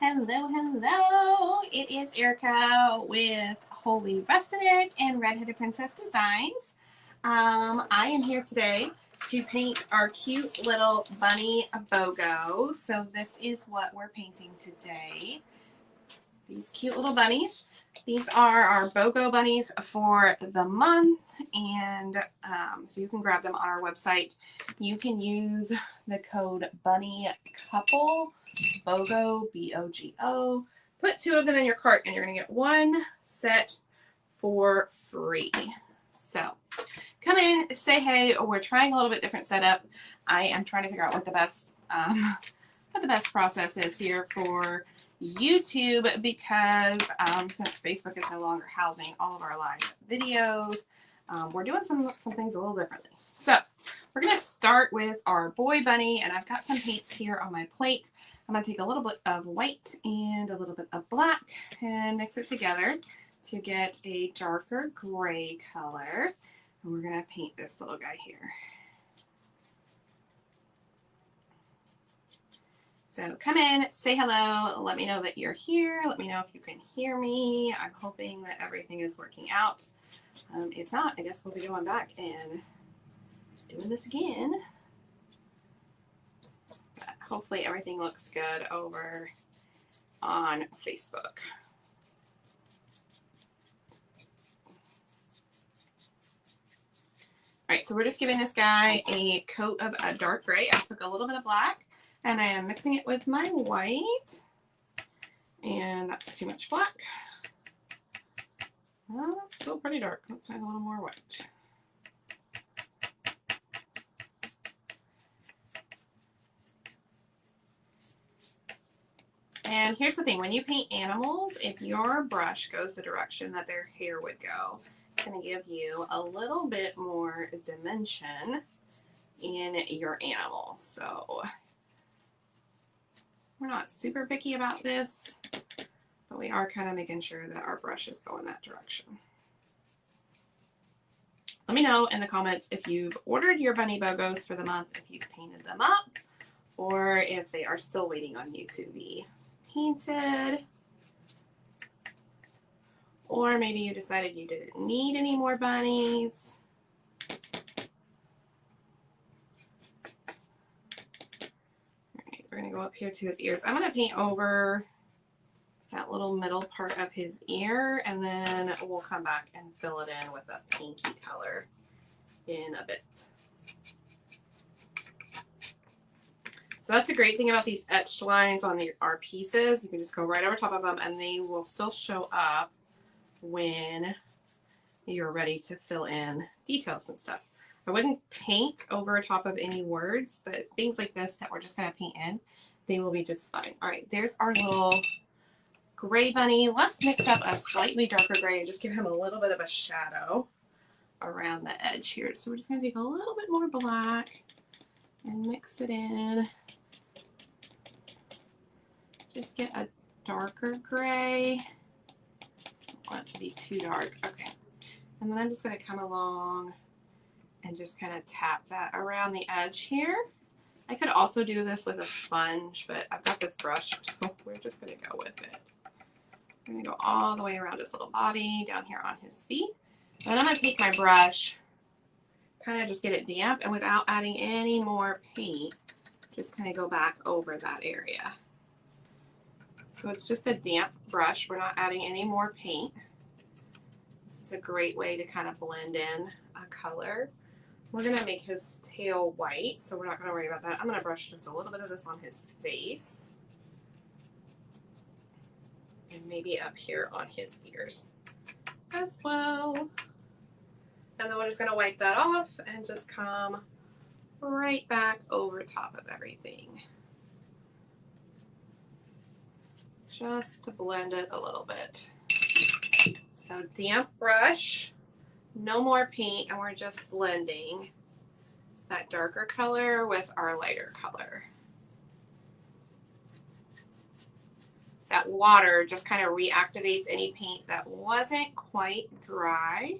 Hello, hello. It is Erica with Holy Rustic and Redheaded Princess Designs. I am here today to paint our cute little bunny BOGO. So this is what we're painting today. These cute little bunnies. These are our BOGO bunnies for the month, and so you can grab them on our website. You can use the code BUNNYCOUPLE, BOGO, BOGO. Put 2 of them in your cart, and you're going to get 1 set for free. So come in, say hey. We're trying a little bit different setup. I am trying to figure out what the best process is here for YouTube, because since Facebook is no longer housing all of our live videos, we're doing some things a little differently. So we're going to start with our boy bunny, and I've got some paints here on my plate. I'm going to take a little bit of white and a little bit of black and mix it together to get a darker gray color. And we're going to paint this little guy here. So come in, say hello, let me know that you're here, let me know if you can hear me. I'm hoping that everything is working out. If not, I guess we'll be going back and doing this again. But hopefully everything looks good over on Facebook. All right, so we're just giving this guy a coat of a dark gray. I took a little bit of black, and I am mixing it with my white. And that's too much black. Well, that's still pretty dark. Let's add a little more white. And here's the thing, when you paint animals, if your brush goes the direction that their hair would go, it's going to give you a little bit more dimension in your animal. So we're not super picky about this, but we are kind of making sure that our brushes go in that direction. Let me know in the comments if you've ordered your bunny BOGOs for the month, if you've painted them up, or if they are still waiting on you to be painted. Or maybe you decided you didn't need any more bunnies. Alright, we're going to go up here to his ears. I'm going to paint over that little middle part of his ear, and then we'll come back and fill it in with a pinky color in a bit. So that's a great thing about these etched lines on our pieces. You can just go right over top of them, and they will still show up when you're ready to fill in details and stuff. I wouldn't paint over top of any words, but things like this that we're just going to paint in, they will be just fine. All right, there's our little gray bunny. Let's mix up a slightly darker gray and just give him a little bit of a shadow around the edge here. So we're just going to take a little bit more black and mix it in. Just get a darker gray. I want it to be too dark. Okay. And then I'm just going to come along and just kind of tap that around the edge here. I could also do this with a sponge, but I've got this brush, so we're just going to go with it. I'm going to go all the way around his little body, down here on his feet. And then I'm going to take my brush, kind of just get it damp, and without adding any more paint, just kind of go back over that area. So it's just a damp brush. We're not adding any more paint. This is a great way to kind of blend in a color. We're going to make his tail white, so we're not going to worry about that. I'm going to brush just a little bit of this on his face. And maybe up here on his ears as well. And then we're just going to wipe that off and just come right back over top of everything. Just to blend it a little bit. So damp brush, no more paint, and we're just blending that darker color with our lighter color. That water just kind of reactivates any paint that wasn't quite dry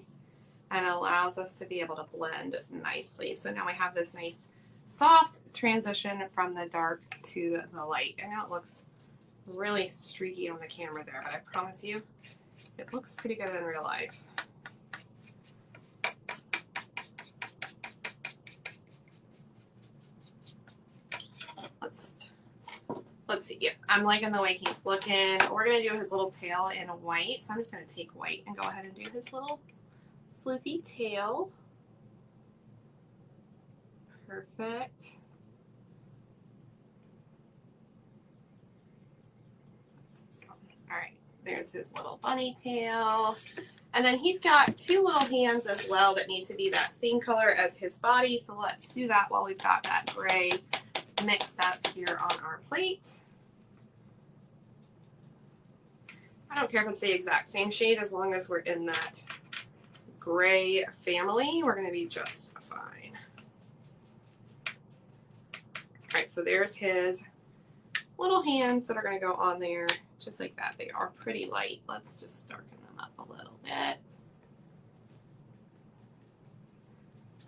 and allows us to be able to blend nicely. So now we have this nice soft transition from the dark to the light. And now it looks really streaky on the camera there, but I promise you it looks pretty good in real life. Let's see. Yeah, I'm liking the way he's looking. We're going to do his little tail in white. So I'm just going to take white and go ahead and do his little floofy tail. Perfect. All right, there's his little bunny tail. And then he's got two little hands as well that need to be that same color as his body. So let's do that while we've got that gray mixed up here on our plate. I don't care if it's the exact same shade as long as we're in that gray family. We're going to be just fine. All right, so there's his little hands that are going to go on there just like that. They are pretty light. Let's just darken them up a little bit.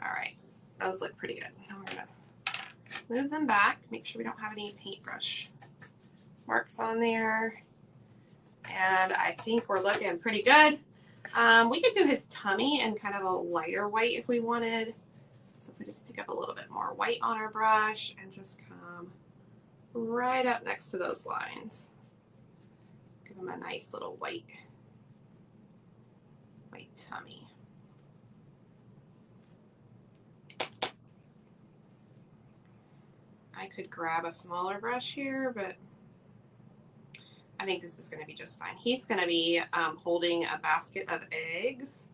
All right, those look pretty good. Now we're going to move them back, make sure we don't have any paintbrush marks on there. And I think we're looking pretty good. We could do his tummy in kind of a lighter white if we wanted. So if we just pick up a little bit more white on our brush and just come right up next to those lines. Give him a nice little white tummy. I could grab a smaller brush here, but I think this is going to be just fine. He's going to be holding a basket of eggs,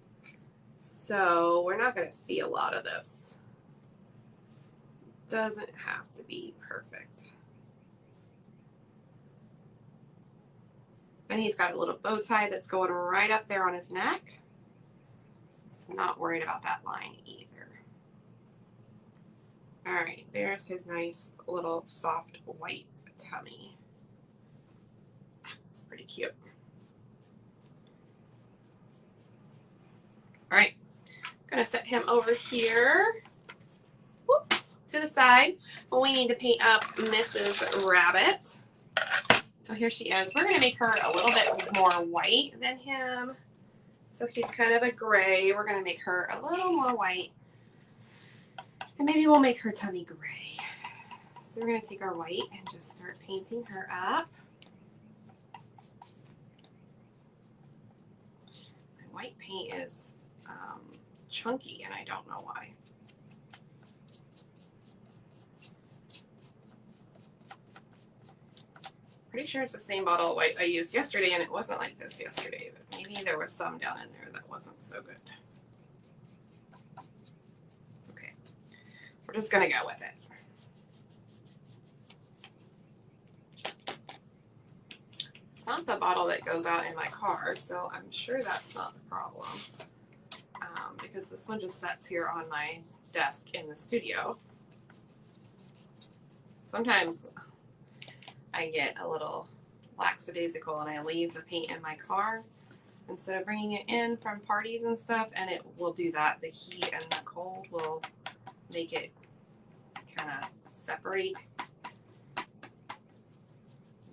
so we're not going to see a lot of this. Doesn't have to be perfect. And he's got a little bow tie that's going right up there on his neck. He's not worried about that line either. All right, there's his nice little soft white tummy. It's pretty cute. All right, I'm gonna set him over here. Whoop, to the side. Well, we need to paint up Mrs. Rabbit. So here she is. We're gonna make her a little bit more white than him. So he's kind of a gray. We're gonna make her a little more white. And maybe we'll make her tummy gray. So we're gonna take our white and just start painting her up. My white paint is chunky and I don't know why. Pretty sure it's the same bottle of white I used yesterday and it wasn't like this yesterday. But maybe there was some down in there that wasn't so good. It's okay. We're just gonna go with it. It's not the bottle that goes out in my car, so I'm sure that's not the problem. Because this one just sits here on my desk in the studio. Sometimes I get a little lackadaisical and I leave the paint in my car instead of bringing it in from parties and stuff, and it will do that. The heat and the cold will make it kind of separate.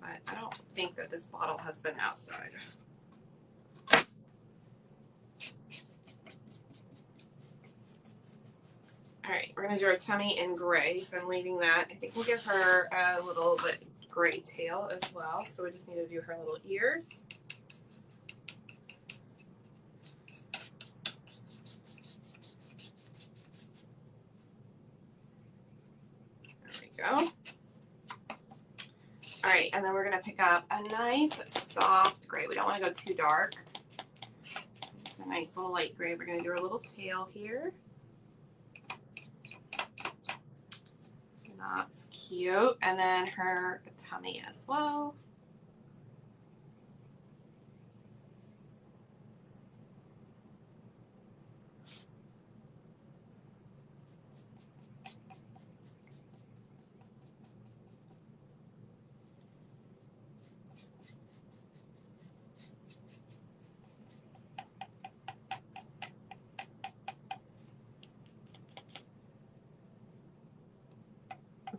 But I don't think that this bottle has been outside. All right, we're gonna do our tummy in gray, so I'm leaving that. I think we'll give her a little bit gray tail as well, so we just need to do her little ears. There we go. All right, and then we're gonna pick up a nice soft gray. We don't wanna go too dark. It's a nice little light gray. We're gonna do our little tail here. That's cute. And then her tummy as well.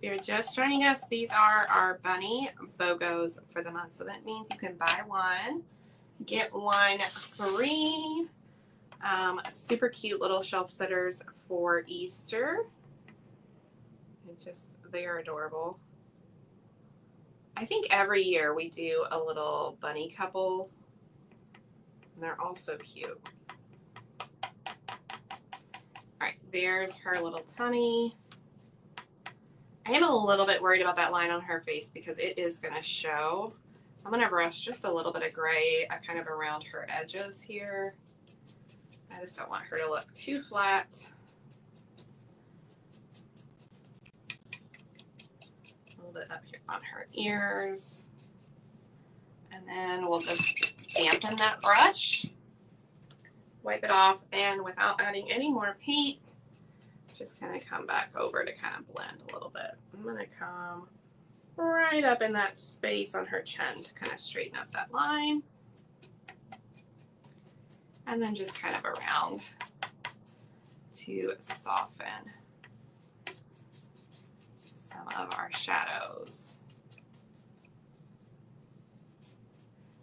If you're just joining us, these are our bunny BOGOs for the month. So that means you can buy one, get one free. Super cute little shelf sitters for Easter. They are adorable. I think every year we do a little bunny couple, and they're all so cute. All right, there's her little tummy. I am a little bit worried about that line on her face because it is going to show. I'm going to brush just a little bit of gray kind of around her edges here. I just don't want her to look too flat. A little bit up here on her ears. And then we'll just dampen that brush. Wipe it off, and without adding any more paint, just kind of come back over to kind of blend a little bit. I'm going to come right up in that space on her chin to kind of straighten up that line. And then just kind of around to soften some of our shadows.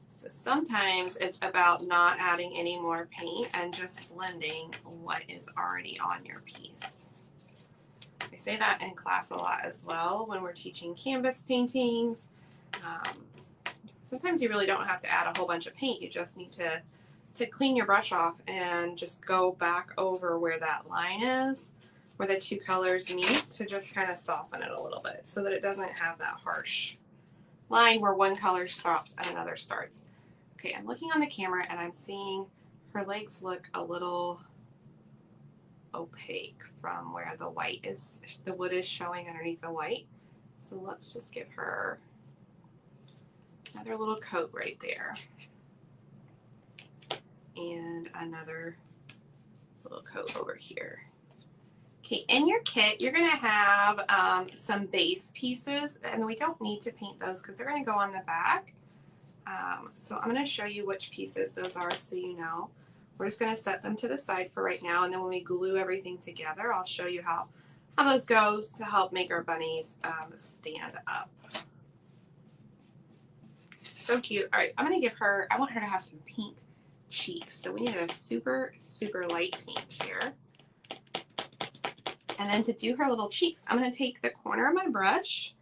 So sometimes it's about not adding any more paint and just blending what is already on your piece. I say that in class a lot as well when we're teaching canvas paintings. Sometimes you really don't have to add a whole bunch of paint. You just need to clean your brush off and just go back over where that line is, where the two colors meet, to just kind of soften it a little bit so that it doesn't have that harsh line where one color stops and another starts. Okay, I'm looking on the camera and I'm seeing her legs look a little opaque from where the white is, the wood is showing underneath the white. So let's just give her another little coat right there. And another little coat over here. Okay, in your kit, you're going to have some base pieces, and we don't need to paint those because they're going to go on the back. So I'm going to show you which pieces those are so you know. We're just going to set them to the side for right now, and then when we glue everything together, I'll show you how those goes to help make our bunnies stand up. So cute. All right, I'm going to give her, I want her to have some pink cheeks. So we need a super, super light pink here. And then to do her little cheeks, I'm going to take the corner of my brush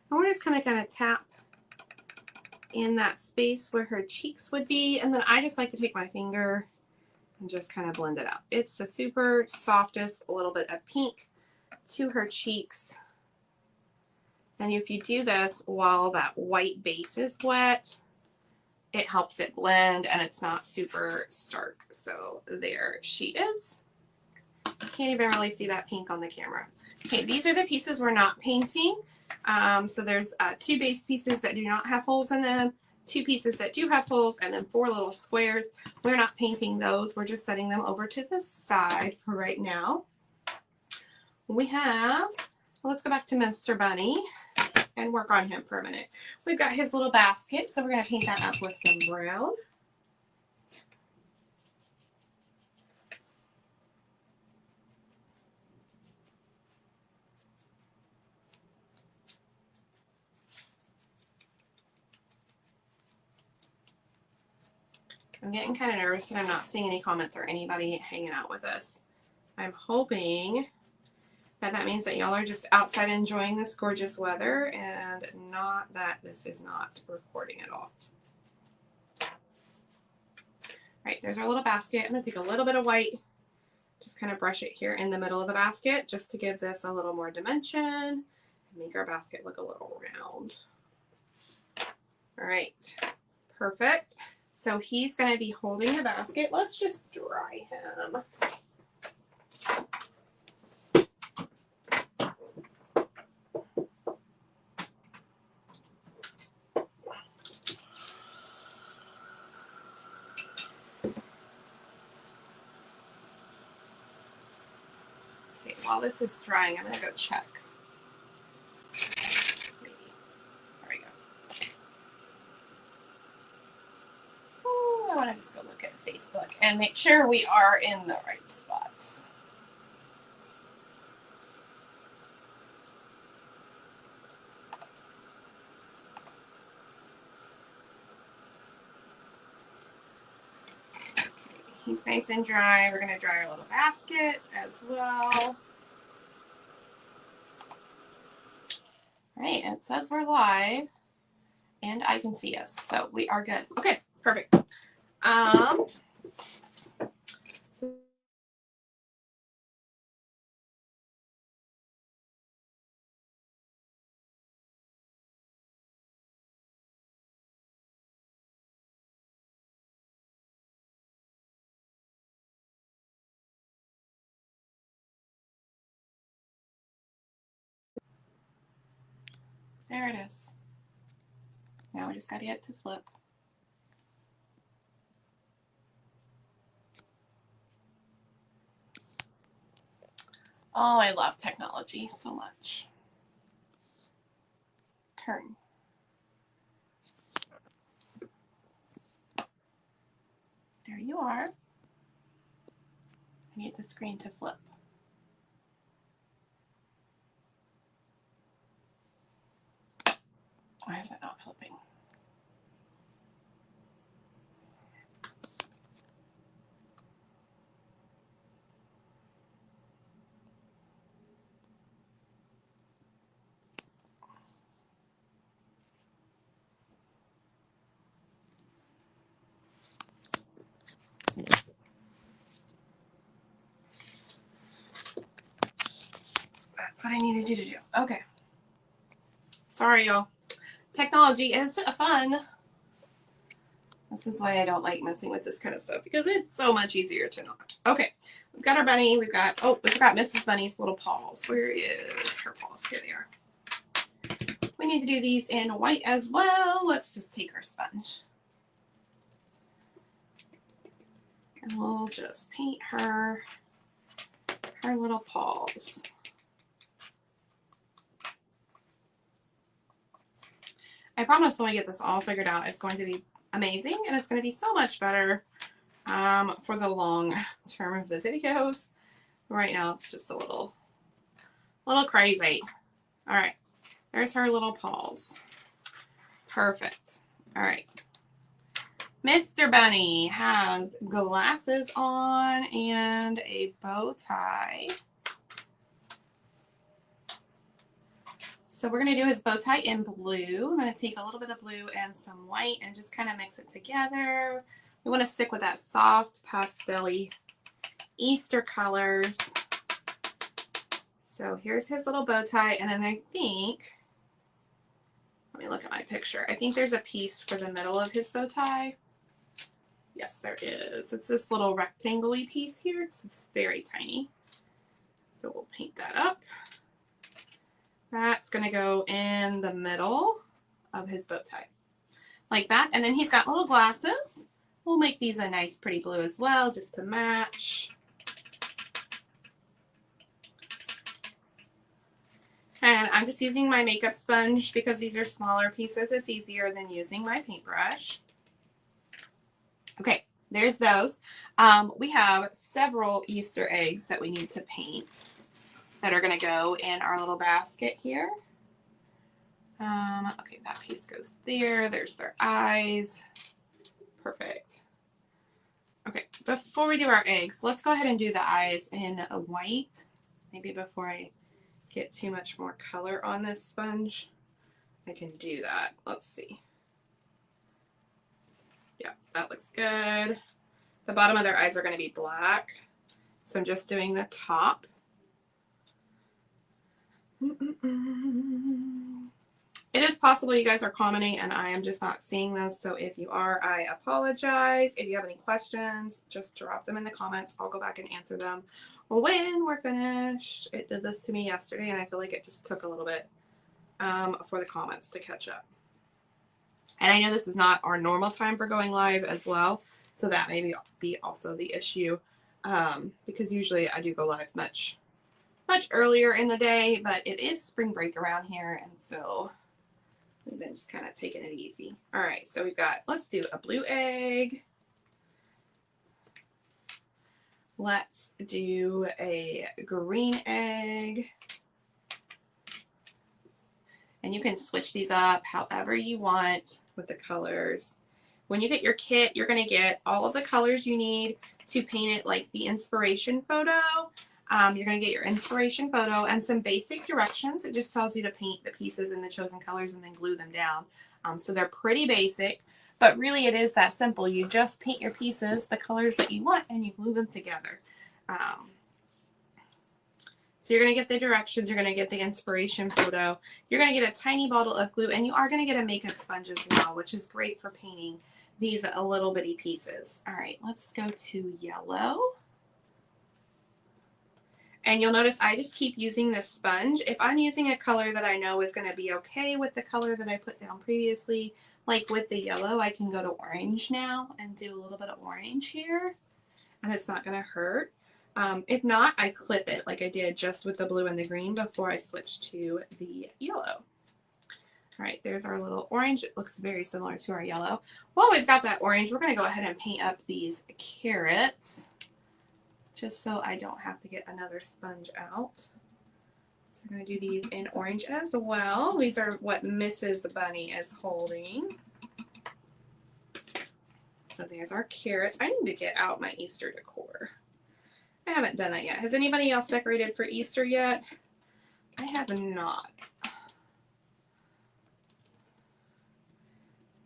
and we're just kind of tap in that space where her cheeks would be. And then I just like to take my finger and just kind of blend it out. It's the super softest little bit of pink to her cheeks. And if you do this while that white base is wet, it helps it blend and it's not super stark. So there she is. Can't even really see that pink on the camera. Okay, these are the pieces we're not painting. So there's 2 base pieces that do not have holes in them, 2 pieces that do have holes, and then 4 little squares. We're not painting those. We're just setting them over to the side for right now. We have, well, let's go back to Mr. Bunny and work on him for a minute. We've got his little basket, so we're going to paint that up with some brown. I'm getting kind of nervous and I'm not seeing any comments or anybody hanging out with us. I'm hoping that means that y'all are just outside enjoying this gorgeous weather and not that this is not recording at all. All right, there's our little basket. I'm going to take a little bit of white, just kind of brush it here in the middle of the basket just to give this a little more dimension and make our basket look a little round. All right, perfect. So he's going to be holding the basket. Let's just dry him. Okay, while this is drying, I'm going to go check. Maybe. There we go. I want to just go look at Facebook and make sure we are in the right spots. he's nice and dry. We're going to dry our little basket as well. All right, it says we're live and I can see us, so we are good. Okay, perfect. So there it is. Now we just got to get to flip. Oh, I love technology so much. Turn. There you are. I need the screen to flip. Why is it not flipping? That's what I needed you to do. Okay. Sorry, y'all. Technology is fun. This is why I don't like messing with this kind of stuff, because it's so much easier to not. Okay. We've got our bunny. We've got, oh, we forgot Mrs. Bunny's little paws. Where is her paws? Here they are. We need to do these in white as well. Let's just take our sponge. And we'll just paint her little paws. I promise when we get this all figured out, it's going to be amazing, and it's going to be so much better for the long term of the videos. Right now, it's just a little crazy. All right, there's her little paws. Perfect. All right. Mr. Bunny has glasses on and a bow tie. So we're going to do his bow tie in blue. I'm going to take a little bit of blue and some white and just kind of mix it together. We want to stick with that soft pastel-y Easter colors. So here's his little bow tie, and then I think, let me look at my picture. I think there's a piece for the middle of his bow tie. Yes, there is. It's this little rectangle-y piece here. It's very tiny. So we'll paint that up. That's going to go in the middle of his bow tie. Like that. And then he's got little glasses. We'll make these a nice pretty blue as well, just to match. And I'm just using my makeup sponge because these are smaller pieces. It's easier than using my paintbrush. Okay, there's those. We have several Easter eggs that we need to paint that are going to go in our little basket here. Okay, that piece goes there. There's their eyes. Perfect. Okay, before we do our eggs, let's go ahead and do the eyes in a white. Maybe before I get too much more color on this sponge, I can do that. Let's see. Yeah, that looks good. The bottom of their eyes are going to be black, so I'm just doing the top. It is possible you guys are commenting and I am just not seeing those, so if you are, I apologize. If you have any questions, just drop them in the comments. I'll go back and answer them when we're finished. It did this to me yesterday, and I feel like it just took a little bit for the comments to catch up. And I know this is not our normal time for going live as well, so that may be also the issue, because usually I do go live much earlier in the day, but it is spring break around here, and so we've been just kind of taking it easy. All right, so we've got, let's do a blue egg. Let's do a green egg. And you can switch these up however you want with the colors. When you get your kit, you're going to get all of the colors you need to paint it like the inspiration photo. You're going to get your inspiration photo and some basic directions. It just tells you to paint the pieces in the chosen colors and then glue them down. So they're pretty basic, but really it is that simple. You just paint your pieces the colors that you want and you glue them together. So you're going to get the directions, you're going to get the inspiration photo, you're going to get a tiny bottle of glue, and you are going to get a makeup sponge as well, which is great for painting these little bitty pieces. All right, let's go to yellow. And you'll notice I just keep using this sponge. If I'm using a color that I know is going to be okay with the color that I put down previously, like with the yellow, I can go to orange now and do a little bit of orange here, and it's not going to hurt. If not, I clip it like I did just with the blue and the green before I switched to the yellow. All right, there's our little orange. It looks very similar to our yellow. While we've got that orange, we're going to go ahead and paint up these carrots, just so I don't have to get another sponge out. So I'm going to do these in orange as well. These are what Mrs. Bunny is holding. So there's our carrots. I need to get out my Easter decor. I haven't done that yet. Has anybody else decorated for Easter yet? I have not.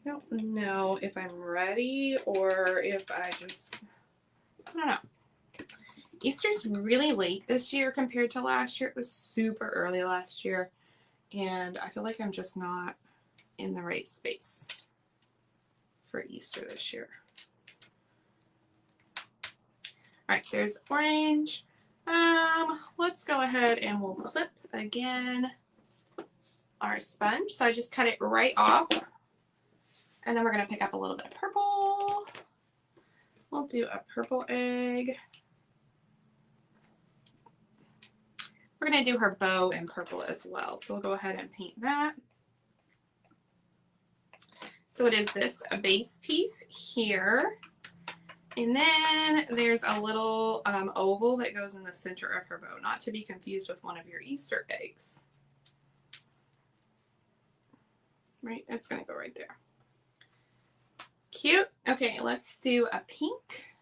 I don't know if I'm ready or if I don't know. Easter's really late this year compared to last year. It was super early last year, and I feel like I'm just not in the right space for Easter this year. All right, there's orange. Let's go ahead and we'll clip again our sponge. So I just cut it right off, and then we're going to pick up a little bit of purple. We'll do a purple egg. We're going to do her bow in purple as well. So we'll go ahead and paint that. So it is this base piece here. And then there's a little oval that goes in the center of her bow, not to be confused with one of your Easter eggs. Right, it's going to go right there. Cute. Okay, let's do a pink.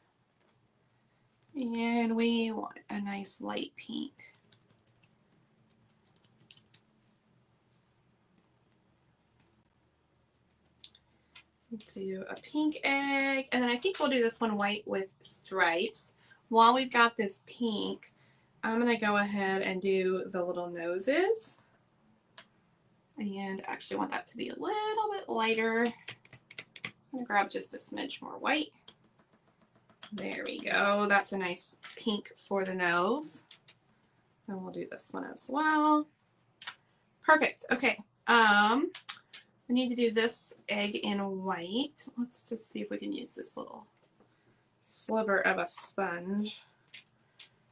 And we want a nice light pink. We'll do a pink egg, and then I think we'll do this one white with stripes. While we've got this pink, I'm going to go ahead and do the little noses. And I actually want that to be a little bit lighter. I'm going to grab just a smidge more white. There we go. That's a nice pink for the nose. And we'll do this one as well. Perfect. Okay. We need to do this egg in white. Let's just see if we can use this little sliver of a sponge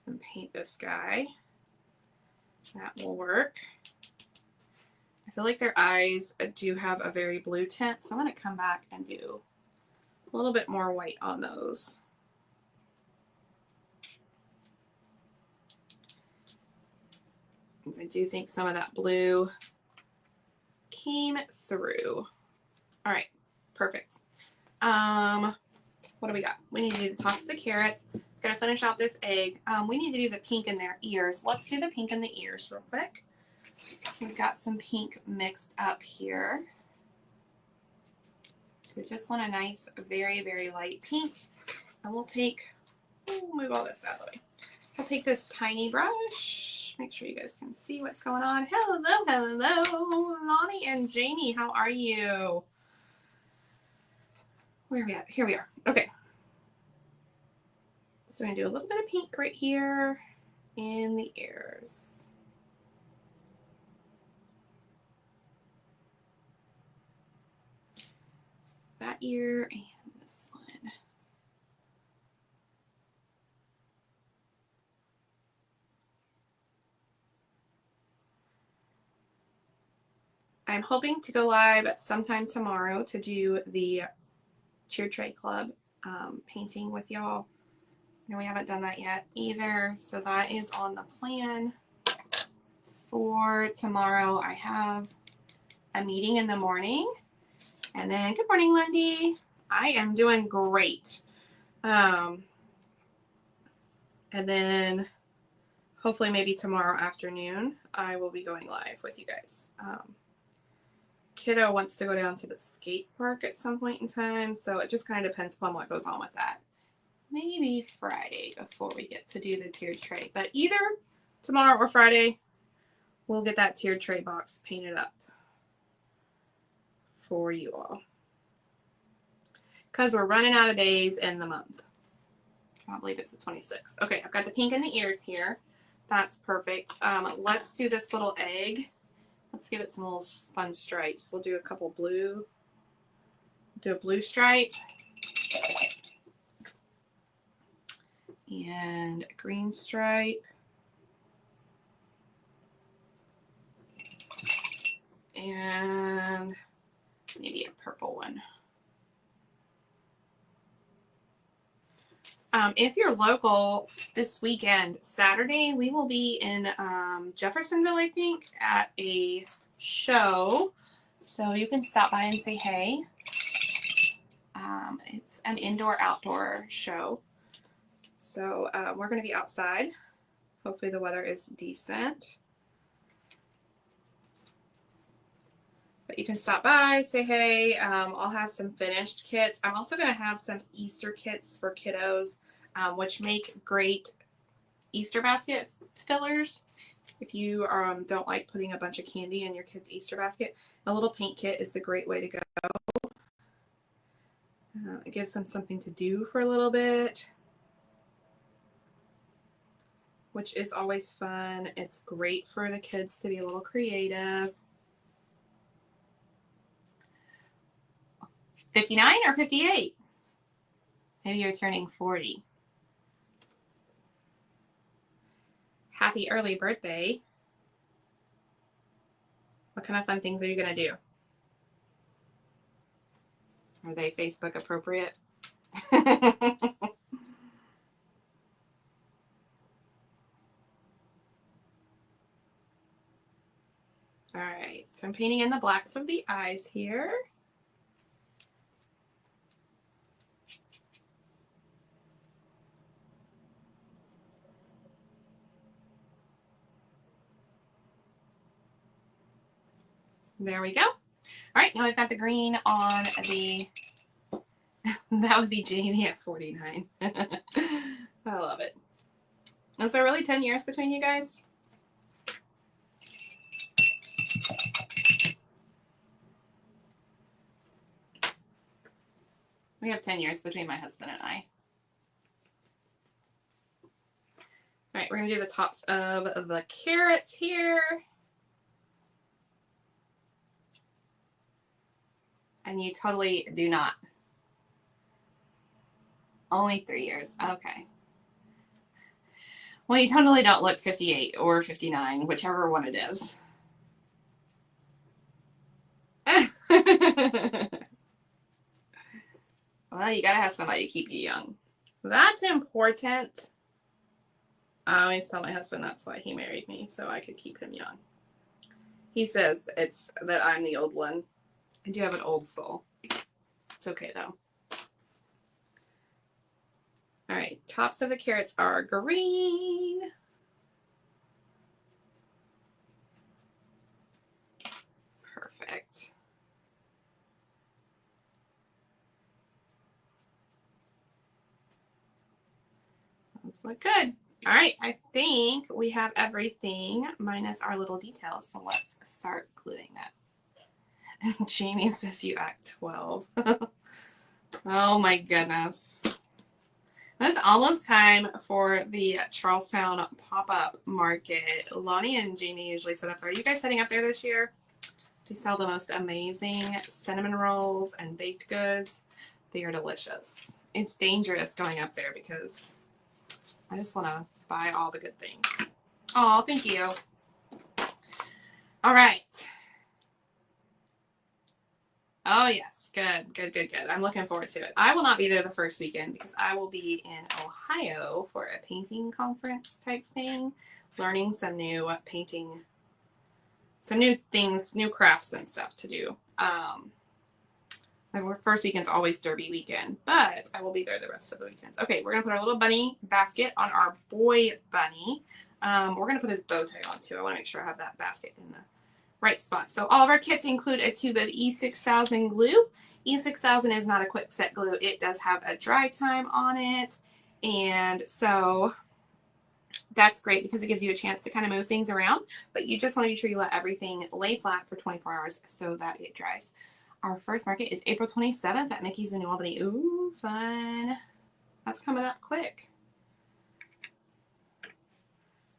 and paint this guy. That will work. I feel like their eyes do have a very blue tint, so I'm going to come back and do a little bit more white on those. Because I do think some of that blue came through. All right, perfect. What do we got? We need to do the tops of the carrots. Gonna finish out this egg. We need to do the pink in their ears. Let's do the pink in the ears real quick. We've got some pink mixed up here. So just want a nice, very, very light pink. And we'll take, move all this out of the way. I'll take this tiny brush. Make sure you guys can see what's going on. Hello, hello, Lonnie and Jamie. How are you? Where are we at? Here we are. Okay. So I'm going to do a little bit of pink right here in the ears. So that ear and this one. I'm hoping to go live sometime tomorrow to do the Tier Tray Club painting with y'all. We haven't done that yet either, so that is on the plan for tomorrow. I have a meeting in the morning, and then good morning, Lindy. I am doing great. And then hopefully maybe tomorrow afternoon, I will be going live with you guys. Kiddo wants to go down to the skate park at some point in time, so it just kind of depends upon what goes on with that. Maybe Friday before we get to do the tiered tray, but either tomorrow or Friday, we'll get that tiered tray box painted up for you all. Because we're running out of days in the month. I can't believe it's the 26th. Okay, I've got the pink in the ears here. That's perfect. Let's do this little egg. Let's give it some little fun stripes. We'll do a couple blue. Do a blue stripe. And a green stripe. And maybe a purple one. If you're local this weekend, Saturday, we will be in Jeffersonville, I think, at a show. So you can stop by and say hey. It's an indoor-outdoor show. So we're going to be outside. Hopefully the weather is decent. But you can stop by, say hey. I'll have some finished kits. I'm also going to have some Easter kits for kiddos, which make great Easter basket fillers. If you don't like putting a bunch of candy in your kid's Easter basket, a little paint kit is the great way to go. It gives them something to do for a little bit, which is always fun. It's great for the kids to be a little creative. 59 or 58? Maybe you're turning 40. Happy early birthday. What kind of fun things are you going to do? Are they Facebook appropriate? All right, so I'm painting in the blacks of the eyes here. There we go. All right, now we've got the green on the, that would be Jamie at 49. I love it. Is there really 10 years between you guys? We have 10 years between my husband and I. All right, we're going to do the tops of the carrots here. And you totally do not. Only 3 years. Okay. Well, you totally don't look 58 or 59, whichever one it is. Well, you gotta have somebody to keep you young. That's important. I always tell my husband that's why he married me, so I could keep him young. He says it's that I'm the old one. I do have an old soul. It's okay though. All right, tops of the carrots are green. Perfect. Those look good. All right, I think we have everything minus our little details, so let's start gluing that. Jamie says you act 12. Oh my goodness. It's almost time for the Charlestown pop-up market. Lonnie and Jamie usually set up there. Are you guys setting up there this year? They sell the most amazing cinnamon rolls and baked goods. They are delicious. It's dangerous going up there because I just want to buy all the good things. Oh, thank you. All right. Oh, yes. Good, good, good, good. I'm looking forward to it. I will not be there the first weekend because I will be in Ohio for a painting conference type thing, learning some new painting, some new things, new crafts and stuff to do. My first weekend's always Derby weekend, but I will be there the rest of the weekends. Okay, we're going to put our little bunny basket on our boy bunny. We're going to put his bow tie on too. I want to make sure I have that basket in the right spot. So all of our kits include a tube of E6000 glue. E6000 is not a quick set glue. It does have a dry time on it. And so that's great because it gives you a chance to kind of move things around, but you just want to be sure you let everything lay flat for 24 hours so that it dries. Our first market is April 27th at Mickey's in New Albany. Ooh, fun. That's coming up quick.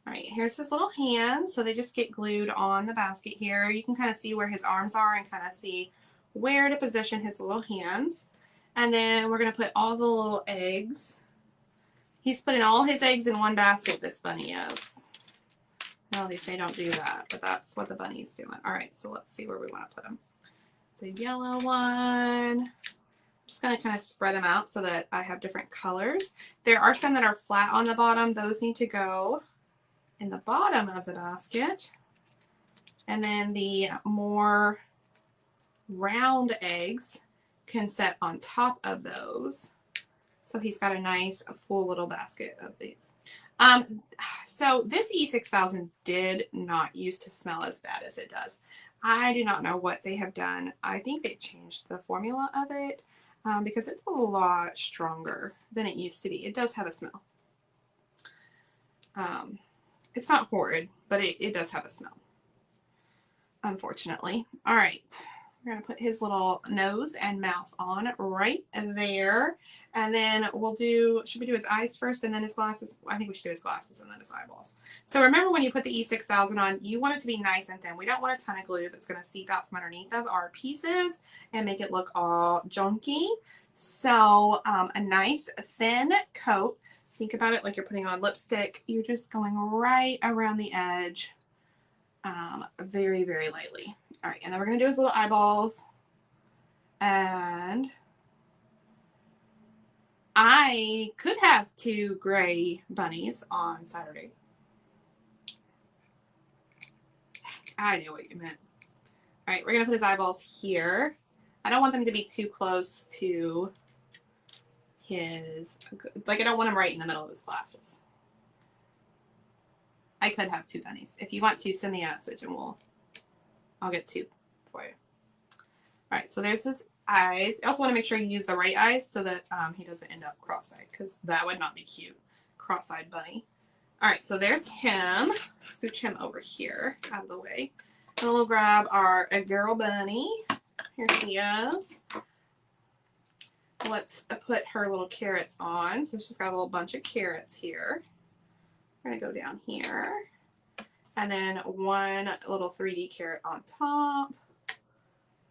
All right, here's his little hands. So they just get glued on the basket here. You can kind of see where his arms are and kind of see where to position his little hands. And then we're going to put all the little eggs. He's putting all his eggs in one basket, this bunny is. No, they say don't do that, but that's what the bunny's doing. All right, so let's see where we want to put them. It's a yellow one. I'm just going to kind of spread them out so that I have different colors. There are some that are flat on the bottom. Those need to go in the bottom of the basket. And then the more round eggs can set on top of those. So he's got a nice full little basket of these. So this E6000 did not used to smell as bad as it does. I do not know what they have done. I think they've changed the formula of it because it's a lot stronger than it used to be. It does have a smell. It's not horrid, but it does have a smell, unfortunately. All right. We're going to put his little nose and mouth on right there. And then we'll do, should we do his eyes first and then his glasses? I think we should do his glasses and then his eyeballs. So remember when you put the E6000 on, you want it to be nice and thin. We don't want a ton of glue that's going to seep out from underneath of our pieces and make it look all junky. So a nice thin coat. Think about it like you're putting on lipstick. You're just going right around the edge very, very lightly. All right, and then we're going to do his little eyeballs. And I could have 2 gray bunnies on Saturday. I knew what you meant. All right, we're going to put his eyeballs here. I don't want them to be too close to his, like I don't want him right in the middle of his glasses. I could have 2 bunnies. If you want to, send me a message and I'll get 2 for you. All right, so there's his eyes. I also want to make sure you use the right eyes so that he doesn't end up cross-eyed because that would not be cute. Cross-eyed bunny. All right, so there's him. Scooch him over here out of the way. And we'll grab our girl bunny. Here she is. Let's put her little carrots on. So she's got a little bunch of carrots here. We're going to go down here. And then one little 3D carrot on top.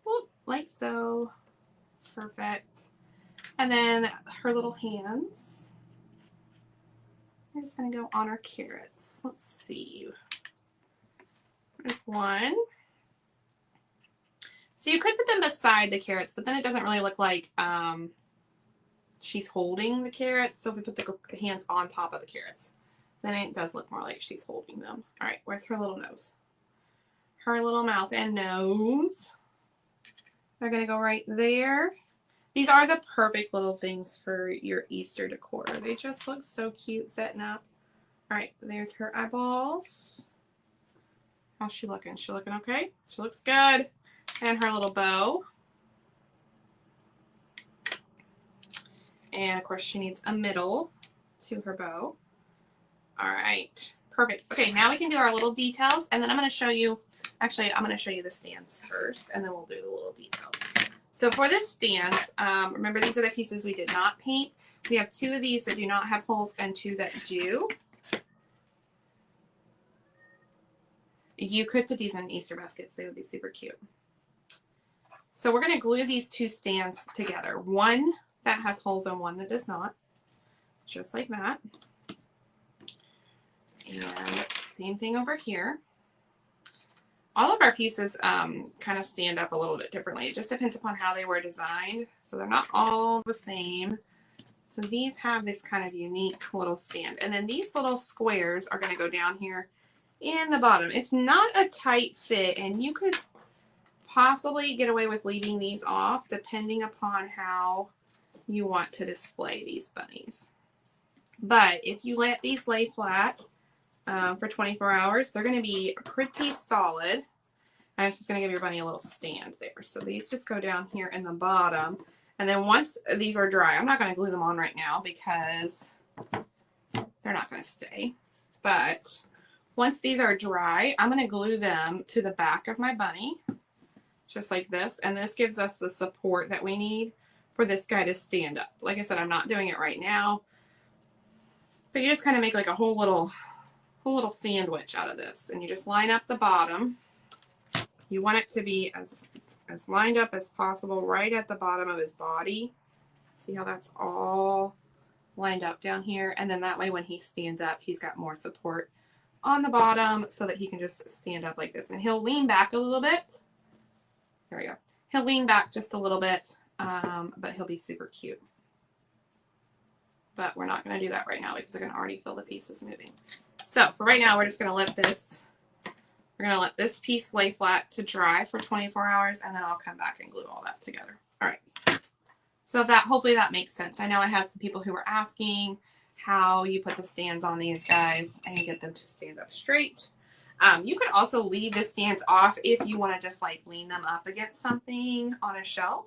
Whoop, like so. Perfect. And then her little hands. We're just going to go on our carrots. Let's see. There's one. So you could put them beside the carrots, but then it doesn't really look like she's holding the carrots. So if we put the hands on top of the carrots, then it does look more like she's holding them. All right, where's her little nose? Her little mouth and nose. They're going to go right there. These are the perfect little things for your Easter decor. They just look so cute setting up. All right, there's her eyeballs. How's she looking? She looking okay? She looks good. And her little bow. And of course she needs a middle to her bow. All right, perfect. Okay, now we can do our little details, and then I'm going to show you, actually, I'm going to show you the stands first, and then we'll do the little details. So for this stands, remember these are the pieces we did not paint. We have 2 of these that do not have holes and 2 that do. You could put these in Easter baskets. They would be super cute. So we're going to glue these 2 stands together. One that has holes and one that does not. Just like that. And same thing over here. All of our pieces kind of stand up a little bit differently. It just depends upon how they were designed. So they're not all the same. So these have this kind of unique little stand. And then these little squares are going to go down here in the bottom. It's not a tight fit, and you could possibly get away with leaving these off depending upon how you want to display these bunnies. But if you let these lay flat for 24 hours, they're going to be pretty solid. And it's just going to give your bunny a little stand there. So these just go down here in the bottom. And then once these are dry, I'm not going to glue them on right now because they're not going to stay. But once these are dry, I'm going to glue them to the back of my bunny, just like this. And this gives us the support that we need for this guy to stand up. Like I said, I'm not doing it right now. But you just kind of make like a whole little sandwich out of this. And you just line up the bottom. You want it to be as lined up as possible right at the bottom of his body. See how that's all lined up down here? And then that way when he stands up, he's got more support on the bottom so that he can just stand up like this. And he'll lean back a little bit. There we go. He'll lean back just a little bit, but he'll be super cute. But we're not going to do that right now because I can already feel the pieces moving. So for right now, we're just going to let this piece lay flat to dry for 24 hours, and then I'll come back and glue all that together. All right. So hopefully that makes sense. I know I had some people who were asking how you put the stands on these guys and get them to stand up straight. You could also leave the stands off if you want to just like lean them up against something on a shelf.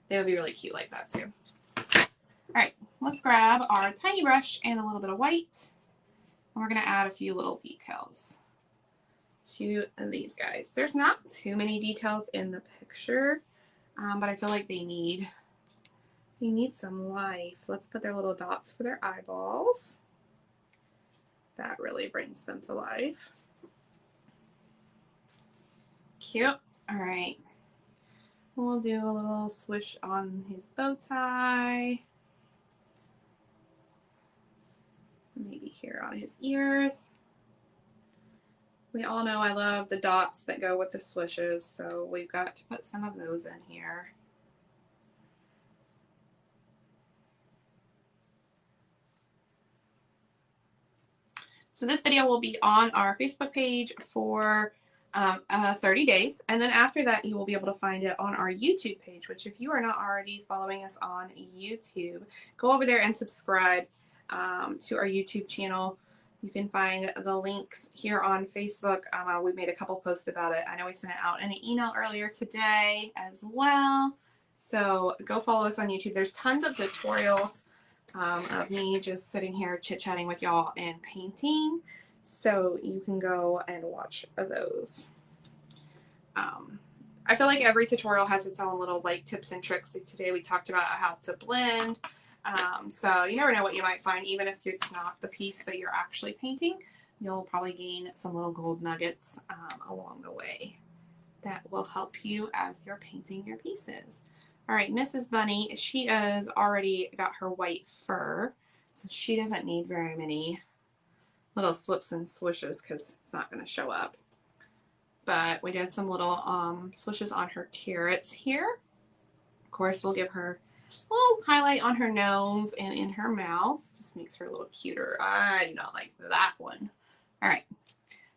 They would be really cute like that too. All right, let's grab our tiny brush and a little bit of white. And we're going to add a few little details to these guys. There's not too many details in the picture, but I feel like they need some life. Let's put their little dots for their eyeballs. That really brings them to life. Cute. All right. We'll do a little swish on his bow tie. Maybe here on his ears. We all know I love the dots that go with the swishes, so we've got to put some of those in here. So this video will be on our Facebook page for 30 days, and then after that you will be able to find it on our YouTube page, which if you are not already following us on YouTube, go over there and subscribe to our YouTube channel. You can find the links here on Facebook. We made a couple posts about it. I know we sent it out in an email earlier today as well. So go follow us on YouTube. There's tons of tutorials of me just sitting here chit-chatting with y'all and painting. So you can go and watch those. I feel like every tutorial has its own little like tips and tricks. Like today we talked about how to blend. So you never know what you might find, even if it's not the piece that you're actually painting. You'll probably gain some little gold nuggets along the way that will help you as you're painting your pieces. All right, Mrs. Bunny, she has already got her white fur, so she doesn't need very many little swips and swishes because it's not going to show up. But we did some little swishes on her carrots here. Of course, we'll give her a little highlight on her nose and in her mouth. Just makes her a little cuter. I do not like that one. All right.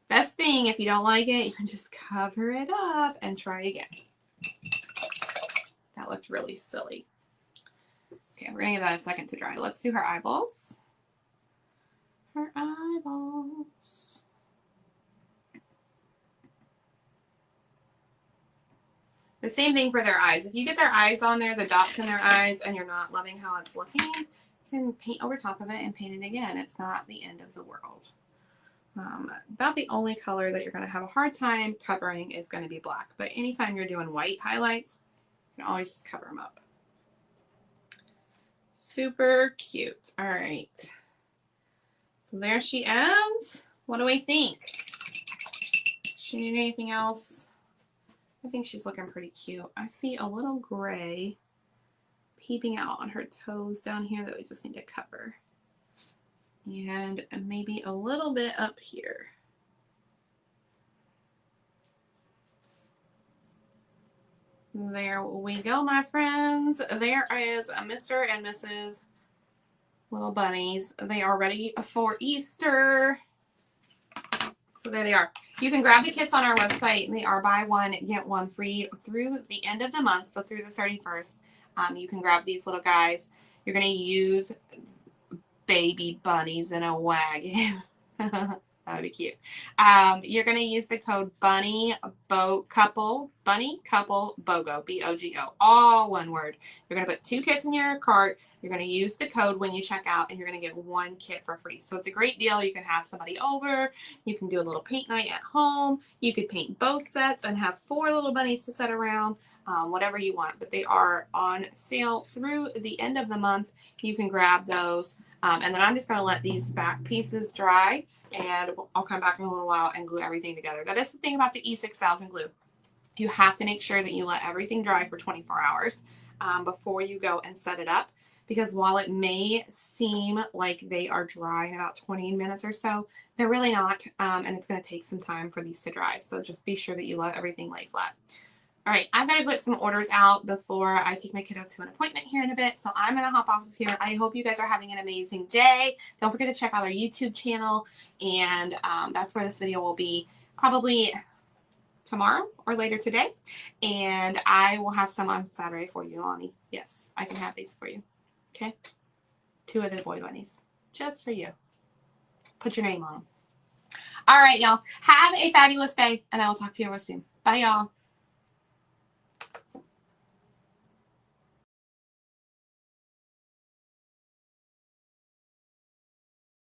Best thing, if you don't like it, you can just cover it up and try again. That looked really silly. Okay, we're going to give that a second to dry. Let's do her eyeballs. Her eyeballs. The same thing for their eyes. If you get their eyes on there, the dots in their eyes, and you're not loving how it's looking, you can paint over top of it and paint it again. It's not the end of the world. About the only color that you're going to have a hard time covering is going to be black. But anytime you're doing white highlights, you can always just cover them up. Super cute. All right. So there she is. What do we think? She need anything else? I think she's looking pretty cute. I see a little gray peeping out on her toes down here that we just need to cover. And maybe a little bit up here. There we go, my friends. There is a Mr. and Mrs. Little Bunnies. They are ready for Easter. So there they are. You can grab the kits on our website, and they are buy one, get one free through the end of the month, so through the 31st. You can grab these little guys. You're going to use baby bunnies in a wagon. That would be cute. You're going to use the code bunny couple BOGO, BOGO, all one word. You're going to put 2 kits in your cart. You're going to use the code when you check out, and you're going to get 1 kit for free. So it's a great deal. You can have somebody over. You can do a little paint night at home. You could paint both sets and have 4 little bunnies to set around. Whatever you want, but they are on sale through the end of the month. You can grab those, and then I'm just going to let these back pieces dry, and I'll come back in a little while and glue everything together. That is the thing about the E6000 glue. You have to make sure that you let everything dry for 24 hours before you go and set it up, because while it may seem like they are dry in about 20 minutes or so, they're really not, and it's going to take some time for these to dry. So just be sure that you let everything lay flat. All right, I've got to put some orders out before I take my kiddo to an appointment here in a bit, so I'm going to hop off of here. I hope you guys are having an amazing day. Don't forget to check out our YouTube channel, and that's where this video will be probably tomorrow or later today, and I will have some on Saturday for you, Lonnie. Yes, I can have these for you, okay? 2 of the boy bunnies, just for you. Put your name on them. All right, y'all. Have a fabulous day, and I will talk to you real soon. Bye, y'all.